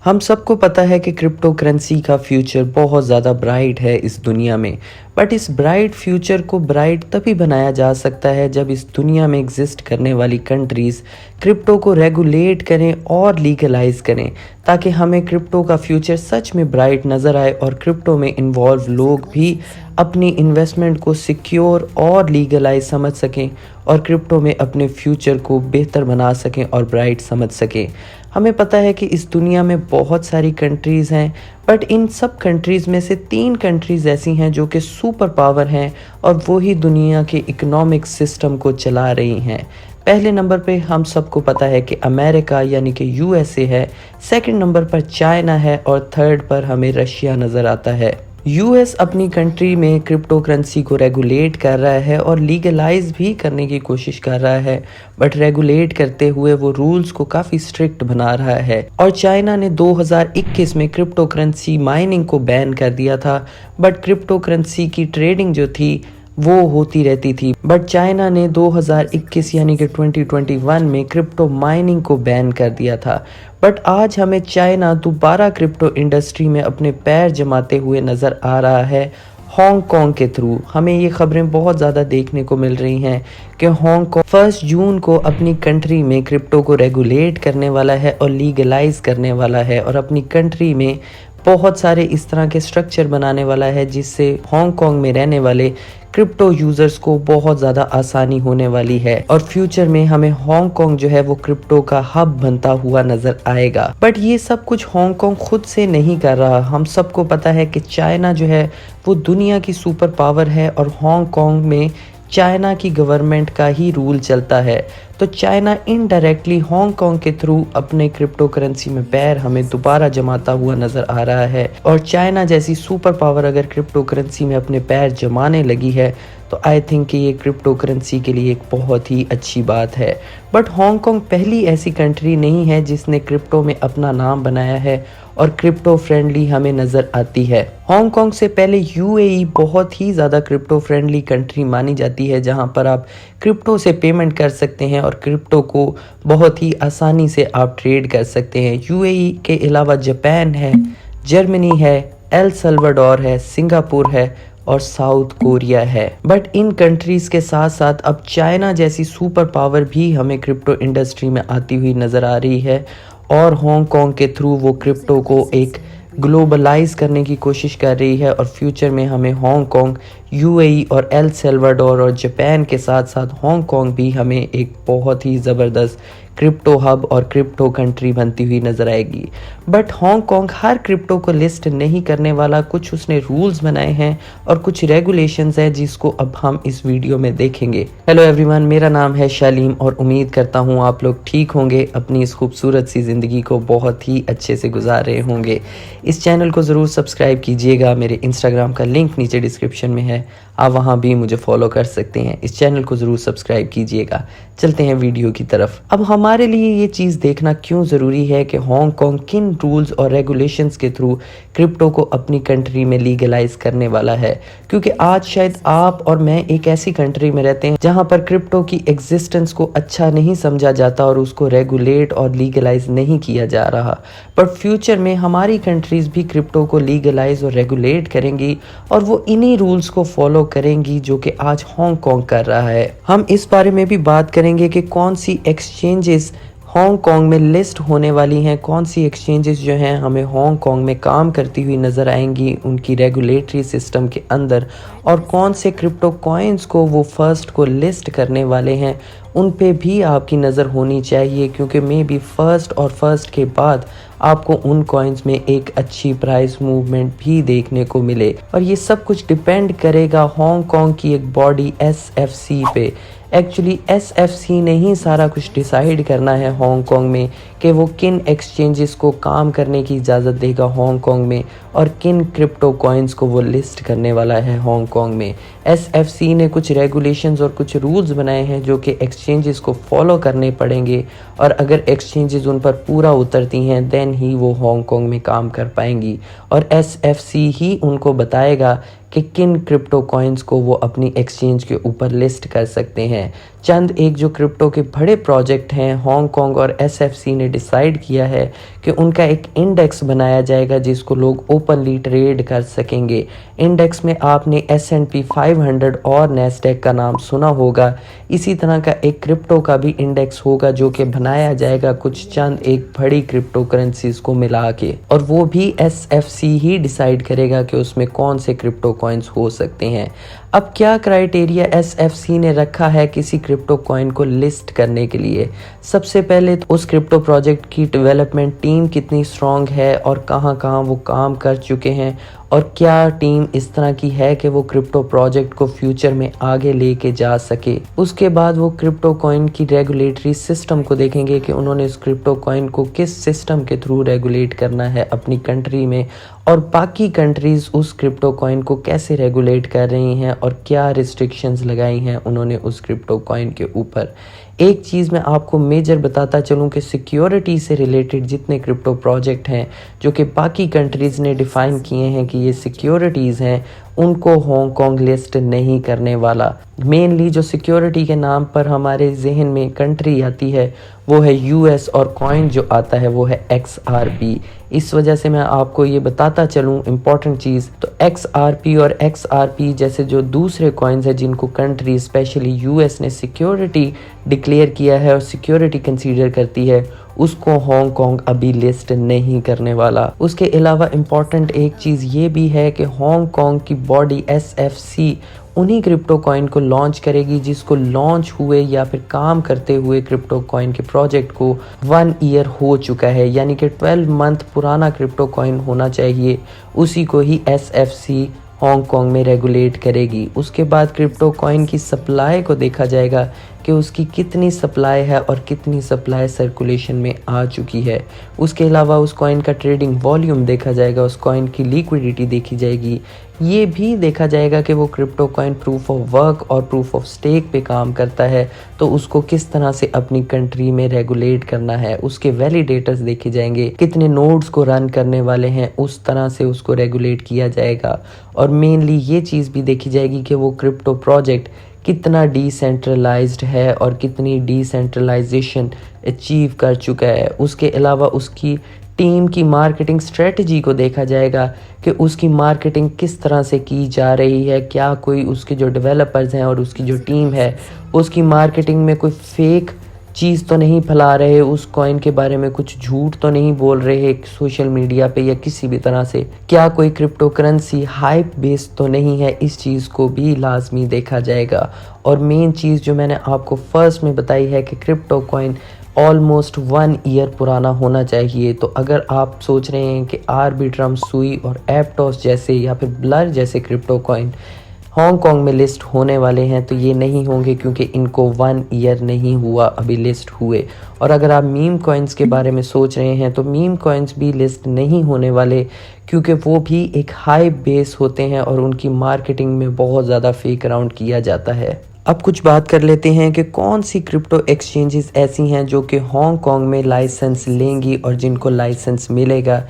हम सबको पता है कि क्रिप्टो करेंसी का फ्यूचर बहुत ज़्यादा ब्राइट है इस दुनिया में। बट इस ब्राइट फ्यूचर को ब्राइट तभी बनाया जा सकता है जब इस दुनिया में एग्जिस्ट करने वाली कंट्रीज़ क्रिप्टो को रेगुलेट करें और लीगलाइज करें, ताकि हमें क्रिप्टो का फ्यूचर सच में ब्राइट नज़र आए और क्रिप्टो में इन्वॉल्व लोग भी अपनी इन्वेस्टमेंट को सिक्योर और लीगलाइज समझ सकें और क्रिप्टो में अपने फ्यूचर को बेहतर बना सकें और ब्राइट समझ सकें। हमें पता है कि इस दुनिया में बहुत सारी कंट्रीज़ हैं, बट इन सब कंट्रीज़ में से 3 कंट्रीज़ ऐसी हैं जो कि सुपर पावर हैं और वही दुनिया के इकोनॉमिक सिस्टम को चला रही हैं। पहले नंबर पे हम सबको पता है कि अमेरिका यानी कि यूएसए है, सेकंड नंबर पर चाइना है और थर्ड पर हमें रशिया नज़र आता है। यूएस अपनी कंट्री में क्रिप्टो करेंसी को रेगुलेट कर रहा है और लीगलाइज भी करने की कोशिश कर रहा है, बट रेगुलेट करते हुए वो रूल्स को काफ़ी स्ट्रिक्ट बना रहा है। और चाइना ने 2021 में क्रिप्टो करेंसी माइनिंग को बैन कर दिया था, बट क्रिप्टो करेंसी की ट्रेडिंग जो थी वो होती रहती थी। बट चाइना ने 2021 यानी कि 2021 में क्रिप्टो माइनिंग को बैन कर दिया था। बट आज हमें चाइना दोबारा क्रिप्टो इंडस्ट्री में अपने पैर जमाते हुए नज़र आ रहा है हांगकांग के थ्रू। हमें ये खबरें बहुत ज़्यादा देखने को मिल रही हैं कि हांगकांग 1 जून को अपनी कंट्री में क्रिप्टो को रेगुलेट करने वाला है और लीगलाइज करने वाला है और अपनी कंट्री में बहुत सारे इस तरह के स्ट्रक्चर बनाने वाला है जिससे हांगकांग में रहने वाले क्रिप्टो यूजर्स को बहुत ज़्यादा आसानी होने वाली है और फ्यूचर में हमें हांगकांग जो है वो क्रिप्टो का हब बनता हुआ नजर आएगा। बट ये सब कुछ हांगकांग खुद से नहीं कर रहा। हम सबको पता है कि चाइना जो है वो दुनिया की सुपर पावर है और हांगकांग में चाइना की गवर्नमेंट का ही रूल चलता है। तो चाइना इनडायरेक्टली हांगकांग के थ्रू अपने क्रिप्टो करेंसी में पैर हमें दोबारा जमाता हुआ नजर आ रहा है। और चाइना जैसी सुपर पावर अगर क्रिप्टो करेंसी में अपने पैर जमाने लगी है तो आई थिंक कि ये क्रिप्टो करेंसी के लिए एक बहुत ही अच्छी बात है। बट हांगकांग पहली ऐसी कंट्री नहीं है जिसने क्रिप्टो में अपना नाम बनाया है और क्रिप्टो फ्रेंडली हमें नज़र आती है। हांगकांग से पहले यूएई बहुत ही ज़्यादा क्रिप्टो फ्रेंडली कंट्री मानी जाती है, जहां पर आप क्रिप्टो से पेमेंट कर सकते हैं और क्रिप्टो को बहुत ही आसानी से आप ट्रेड कर सकते हैं। यूएई के अलावा जापान है, जर्मनी है, एल सल्वाडोर है, सिंगापुर है और साउथ कोरिया है। बट इन कंट्रीज़ के साथ साथ अब चाइना जैसी सुपर पावर भी हमें क्रिप्टो इंडस्ट्री में आती हुई नज़र आ रही है और हांगकांग के थ्रू वो क्रिप्टो को एक ग्लोबलाइज करने की कोशिश कर रही है। और फ्यूचर में हमें हांगकांग, यूएई और एल सल्वाडोर और जापान के साथ साथ हांगकांग भी हमें एक बहुत ही ज़बरदस्त क्रिप्टो हब और क्रिप्टो कंट्री बनती हुई नज़र आएगी। बट हांगकांग हर क्रिप्टो को लिस्ट नहीं करने वाला, कुछ उसने रूल्स बनाए हैं और कुछ रेगुलेशंस हैं जिसको अब हम इस वीडियो में देखेंगे। हेलो एवरीवन, मेरा नाम है शालीम और उम्मीद करता हूँ आप लोग ठीक होंगे, अपनी इस खूबसूरत सी ज़िंदगी को बहुत ही अच्छे से गुजार रहे होंगे। इस चैनल को ज़रूर सब्सक्राइब कीजिएगा। मेरे इंस्टाग्राम का लिंक नीचे डिस्क्रिप्शन में है, आप वहाँ भी मुझे फॉलो कर सकते हैं। इस चैनल को ज़रूर सब्सक्राइब कीजिएगा। चलते हैं वीडियो की तरफ। अब हमारे लिए ये चीज़ देखना क्यों ज़रूरी है कि हांगकांग किन रूल्स और रेगुलेशंस के थ्रू क्रिप्टो को अपनी कंट्री में लीगलाइज करने वाला है, क्योंकि आज शायद आप और मैं एक ऐसी कंट्री में रहते हैं जहाँ पर क्रिप्टो की एग्जिस्टेंस को अच्छा नहीं समझा जाता और उसको रेगुलेट और लीगलाइज नहीं किया जा रहा। बट फ्यूचर में हमारी कंट्रीज़ भी क्रिप्टो को लीगलाइज और रेगुलेट करेंगी और वो इन्हीं रूल्स को फॉलो करेंगी जो कि आज हांगकांग कर रहा है। हम इस बारे में भी बात करेंगे कि कौन सी एक्सचेंजेस हांगकांग में लिस्ट होने वाली हैं, कौन सी एक्सचेंजेस जो हैं हमें हांगकांग में काम करती हुई नज़र आएंगी उनकी रेगुलेटरी सिस्टम के अंदर, और कौन से क्रिप्टो कॉइन्स को वो फर्स्ट को लिस्ट करने वाले हैं उन पे भी आपकी नज़र होनी चाहिए, क्योंकि मे बी फर्स्ट के बाद आपको उन कॉइन्स में एक अच्छी प्राइस मूवमेंट भी देखने को मिले। और ये सब कुछ डिपेंड करेगा हांगकांग की एक बॉडी एसएफसी पे। एक्चुअली एसएफसी ने ही सारा कुछ डिसाइड करना है हांगकांग में कि वो किन एक्सचेंजेस को काम करने की इजाज़त देगा हांगकांग में और किन क्रिप्टो कॉइन्स को वो लिस्ट करने वाला है हांगकांग में। एसएफसी ने कुछ रेगुलेशंस और कुछ रूल्स बनाए हैं जो कि एक्सचेंजेस को फॉलो करने पड़ेंगे, और अगर एक्सचेंजेस उन पर पूरा उतरती हैं देन ही वो हांगकांग में काम कर पाएंगी। और एसएफसी ही उनको बताएगा कि किन क्रिप्टो कॉइन्स को वो अपनी एक्सचेंज के ऊपर लिस्ट कर सकते हैं। चंद एक जो क्रिप्टो के बड़े प्रोजेक्ट हैं, हांगकांग और एसएफसी ने डिसाइड किया है कि उनका एक इंडेक्स बनाया जाएगा जिसको लोग ओपनली ट्रेड कर सकेंगे। इंडेक्स में आपने S&P 500 और नैस्डैक का नाम सुना होगा। इसी तरह का एक क्रिप्टो का भी इंडेक्स होगा जो कि बनाया जाएगा कुछ चंद एक बड़ी क्रिप्टो करेंसीज को मिला के, और वो भी एसएफसी ही डिसाइड करेगा कि उसमें कौन से क्रिप्टो कॉइन्स हो सकते हैं। अब क्या क्राइटेरिया एसएफसी ने रखा है किसी क्रिप्टो कॉइन को लिस्ट करने के लिए? सबसे पहले तो उस क्रिप्टो प्रोजेक्ट की डेवलपमेंट टीम कितनी स्ट्रांग है और कहाँ वो काम कर चुके हैं, और क्या टीम इस तरह की है कि वो क्रिप्टो प्रोजेक्ट को फ्यूचर में आगे लेके जा सके। उसके बाद वो क्रिप्टो कॉइन की रेगुलेटरी सिस्टम को देखेंगे कि उन्होंने उस क्रिप्टो कॉइन को किस सिस्टम के थ्रू रेगुलेट करना है अपनी कंट्री में, और बाकी कंट्रीज उस क्रिप्टो कॉइन को कैसे रेगुलेट कर रही हैं और क्या रिस्ट्रिक्शंस लगाई हैं उन्होंने उस क्रिप्टो कॉइन के ऊपर। एक चीज़ मैं आपको मेजर बताता चलूं कि सिक्योरिटी से रिलेटेड जितने क्रिप्टो प्रोजेक्ट हैं जो कि बाकी कंट्रीज़ ने डिफ़ाइन किए हैं कि ये सिक्योरिटीज़ हैं, उनको हांगकांग लिस्ट नहीं करने वाला। मेनली जो सिक्योरिटी के नाम पर हमारे जहन में कंट्री आती है वो है यूएस, और कॉइन जो आता है वो है XRP। इस वजह से मैं आपको ये बताता चलूँ इम्पॉर्टेंट चीज़, तो XRP और XRP जैसे जो दूसरे कॉइन्स हैं जिनको कंट्री स्पेशली यूएस ने सिक्योरिटी डिक्लेयर किया है और सिक्योरिटी कंसीडर करती है, उसको हांगकांग अभी लिस्ट नहीं करने वाला। उसके अलावा इम्पॉर्टेंट एक चीज़ ये भी है कि हांगकांग की बॉडी एसएफसी उन्हीं क्रिप्टो कॉइन को लॉन्च करेगी जिसको लॉन्च हुए या फिर काम करते हुए क्रिप्टो कॉइन के प्रोजेक्ट को 1 ईयर हो चुका है, यानी कि 12 मंथ पुराना क्रिप्टो कॉइन होना चाहिए, उसी को ही एसएफसी हांगकांग में रेगुलेट करेगी। उसके बाद क्रिप्टो कॉइन की सप्लाई को देखा जाएगा कि उसकी कितनी सप्लाई है और कितनी सप्लाई सर्कुलेशन में आ चुकी है। उसके अलावा उस कॉइन का ट्रेडिंग वॉल्यूम देखा जाएगा, उस कॉइन की लिक्विडिटी देखी जाएगी। ये भी देखा जाएगा कि वो crypto coin proof of work और प्रूफ ऑफ स्टेक पे काम करता है, तो उसको किस तरह से अपनी कंट्री में रेगुलेट करना है। उसके वैलिडेटर्स देखे जाएंगे, कितने नोड्स को रन करने वाले हैं, उस तरह से उसको रेगुलेट किया जाएगा। और मेनली ये चीज़ भी देखी जाएगी कि वो क्रिप्टो प्रोजेक्ट कितना डिसेंट्रलाइज्ड है और कितनी डिसेंट्रलाइजेशन अचीव कर चुका है। उसके अलावा उसकी टीम की मार्केटिंग स्ट्रेटजी को देखा जाएगा कि उसकी मार्केटिंग किस तरह से की जा रही है, क्या कोई उसके जो डेवलपर्स हैं और उसकी जो टीम है उसकी मार्केटिंग में कोई फेक चीज़ तो नहीं फैला रहे, उस कॉइन के बारे में कुछ झूठ तो नहीं बोल रहे सोशल मीडिया पे या किसी भी तरह से, क्या कोई क्रिप्टो करेंसी हाइप बेस्ड तो नहीं है, इस चीज़ को भी लाजमी देखा जाएगा। और मेन चीज़ जो मैंने आपको फर्स्ट में बताई है कि क्रिप्टो कॉइन ऑलमोस्ट 1 ईयर पुराना होना चाहिए। तो अगर आप सोच रहे हैं कि आर्बिट्रम, सुई और एप्टोस जैसे या फिर ब्लर जैसे क्रिप्टो कॉइन हांगकांग में लिस्ट होने वाले हैं, तो ये नहीं होंगे क्योंकि इनको 1 ईयर नहीं हुआ अभी लिस्ट हुए। और अगर आप मीम कॉइन्स के बारे में सोच रहे हैं तो मीम कॉइन्स भी लिस्ट नहीं होने वाले क्योंकि वो भी एक हाई बेस होते हैं और उनकी मार्केटिंग में बहुत ज़्यादा फेक अराउंड किया जाता है। अब कुछ बात कर लेते हैं कि कौन सी क्रिप्टो एक्सचेंजेस ऐसी हैं जो कि हांगकांग में लाइसेंस लेंगी और जिनको लाइसेंस मिलेगा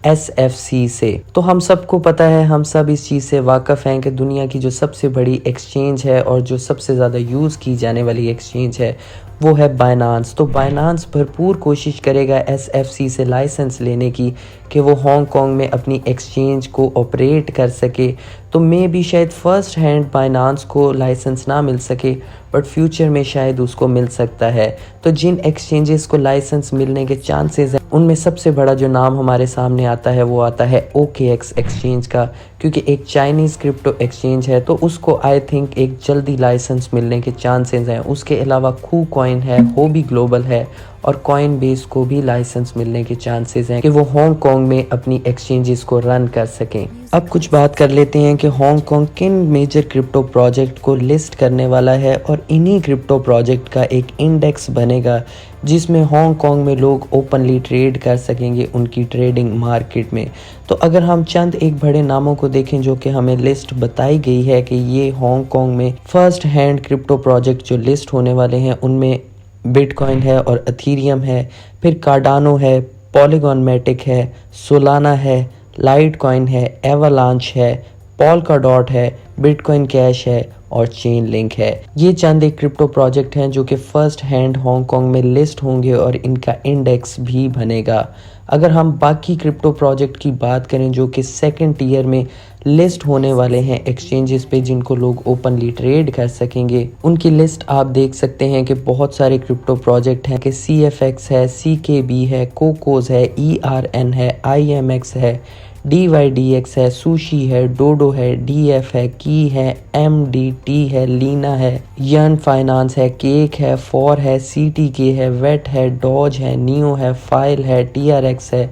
एसएफसी से। तो हम सबको पता है, हम सब इस चीज़ से वाकिफ़ हैं कि दुनिया की जो सबसे बड़ी एक्सचेंज है और जो सबसे ज़्यादा यूज़ की जाने वाली एक्सचेंज है वो है बाइनांस। तो बाइनांस भरपूर कोशिश करेगा एसएफसी से लाइसेंस लेने की कि वो हांगकांग में अपनी एक्सचेंज को ऑपरेट कर सके। तो मे भी शायद फ़र्स्ट हैंड बाइनांस को लाइसेंस ना मिल सके, बट फ्यूचर में शायद उसको मिल सकता है। तो जिन एक्सचेंजेस को लाइसेंस मिलने के चांसेस हैं उनमें सबसे बड़ा जो नाम हमारे सामने आता है वो आता है OKX एक्सचेंज का, क्योंकि एक चाइनीज़ क्रिप्टो एक्सचेंज है तो उसको आई थिंक एक जल्दी लाइसेंस मिलने के चांसेस हैं। उसके अलावा खू कॉइन है, होबी ग्लोबल है और कॉइन बेस को भी लाइसेंस मिलने के चांसेस हैं कि वो हांगकांग में अपनी एक्सचेंजेस को रन कर सकें। अब कुछ बात कर लेते हैं कि हांगकांग किन मेजर क्रिप्टो प्रोजेक्ट को लिस्ट करने वाला है, और इन्हीं क्रिप्टो प्रोजेक्ट का एक इंडेक्स बनेगा जिसमें हांगकांग में लोग ओपनली ट्रेड कर सकेंगे उनकी ट्रेडिंग मार्केट में। तो अगर हम चंद एक बड़े नामों को देखें जो कि हमें लिस्ट बताई गई है कि ये हांगकांग में फर्स्ट हैंड क्रिप्टो प्रोजेक्ट जो लिस्ट होने वाले हैं, उनमें बिटकॉइन है और एथेरियम है, फिर कार्डानो है, पॉलीगॉन मैटिक है, सोलाना है, लाइट कॉइन है, एवलांच है, पोल्का डॉट है, बिटकॉइन कैश है और चेन लिंक है। ये चंद एक क्रिप्टो प्रोजेक्ट हैं जो कि फर्स्ट हैंड हांगकांग में लिस्ट होंगे और इनका इंडेक्स भी बनेगा। अगर हम बाकी क्रिप्टो प्रोजेक्ट की बात करें जो कि सेकंड टियर में लिस्ट होने वाले हैं एक्सचेंजेस पे, जिनको लोग ओपनली ट्रेड कर सकेंगे, उनकी लिस्ट आप देख सकते हैं कि बहुत सारे क्रिप्टो प्रोजेक्ट हैं कि CFX है, CKB है, कोकोज है, ERN है, IMX है, DYDX है, सुशी है, डोडो है, DF है, की है, MDT है, लीना है, यन फाइनेंस है, केक है, फॉर है, CTK है, वेट है, डॉज है, नियो है, फाइल है, TRX है,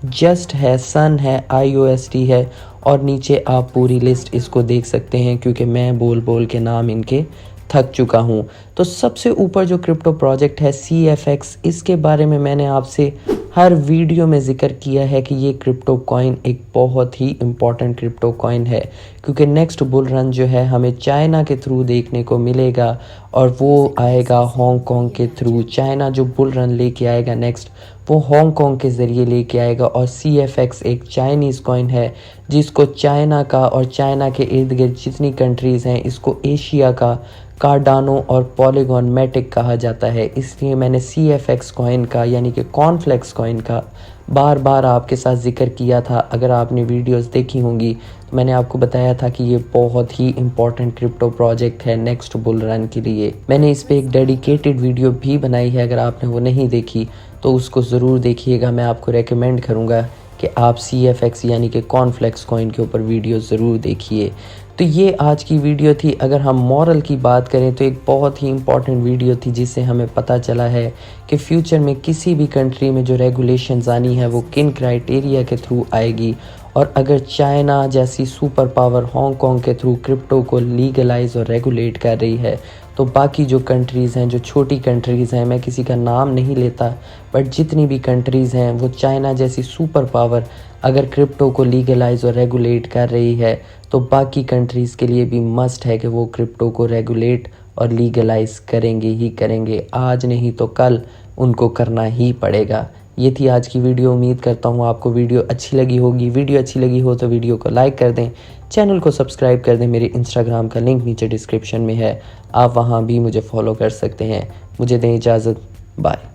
जस्ट है, सन है, IOST है और नीचे आप पूरी लिस्ट इसको देख सकते हैं क्योंकि मैं बोल बोल के नाम इनके थक चुका हूँ। तो सबसे ऊपर जो क्रिप्टो प्रोजेक्ट है CFX, इसके बारे में मैंने आपसे हर वीडियो में जिक्र किया है कि ये क्रिप्टो कॉइन एक बहुत ही इम्पॉर्टेंट क्रिप्टो कॉइन है क्योंकि नेक्स्ट बुल रन जो है हमें चाइना के थ्रू देखने को मिलेगा और वो आएगा हांगकांग के थ्रू। चाइना जो बुल रन लेके आएगा नेक्स्ट, वो हांगकांग के ज़रिए लेके आएगा और CFX एक चाइनीज़ कॉइन है जिसको चाइना का और चाइना के इर्द गिर्द जितनी कंट्रीज़ हैं इसको एशिया का कार्डानो और पॉलीगॉन मैटिक कहा जाता है। इसलिए मैंने CFX कॉइन का यानी कि कॉर्नफ्लेक्स कॉइन का बार बार आपके साथ जिक्र किया था। अगर आपने वीडियोस देखी होंगी तो मैंने आपको बताया था कि ये बहुत ही इंपॉर्टेंट क्रिप्टो प्रोजेक्ट है नेक्स्ट बुल रन के लिए। मैंने इस पे एक डेडिकेटेड वीडियो भी बनाई है, अगर आपने वो नहीं देखी तो उसको ज़रूर देखिएगा। मैं आपको रेकमेंड करूँगा कि आप CFX यानी कि कॉर्नफ्लेक्स कॉइन के ऊपर वीडियो ज़रूर देखिए। तो ये आज की वीडियो थी। अगर हम मॉरल की बात करें तो एक बहुत ही इंपॉर्टेंट वीडियो थी जिससे हमें पता चला है कि फ्यूचर में किसी भी कंट्री में जो रेगुलेशंस आनी है वो किन क्राइटेरिया के थ्रू आएगी। और अगर चाइना जैसी सुपर पावर हांगकांग के थ्रू क्रिप्टो को लीगलाइज और रेगुलेट कर रही है तो बाकी जो कंट्रीज़ हैं, जो छोटी कंट्रीज़ हैं, मैं किसी का नाम नहीं लेता, बट जितनी भी कंट्रीज़ हैं वो चाइना जैसी सुपर पावर अगर क्रिप्टो को लीगलाइज और रेगुलेट कर रही है तो बाकी कंट्रीज़ के लिए भी मस्ट है कि वो क्रिप्टो को रेगुलेट और लीगलाइज करेंगे ही करेंगे। आज नहीं तो कल उनको करना ही पड़ेगा। ये थी आज की वीडियो। उम्मीद करता हूँ आपको वीडियो अच्छी लगी होगी। वीडियो अच्छी लगी हो तो वीडियो को लाइक कर दें, चैनल को सब्सक्राइब कर दें। मेरे इंस्टाग्राम का लिंक नीचे डिस्क्रिप्शन में है, आप वहाँ भी मुझे फॉलो कर सकते हैं। मुझे दें इजाज़त, बाय।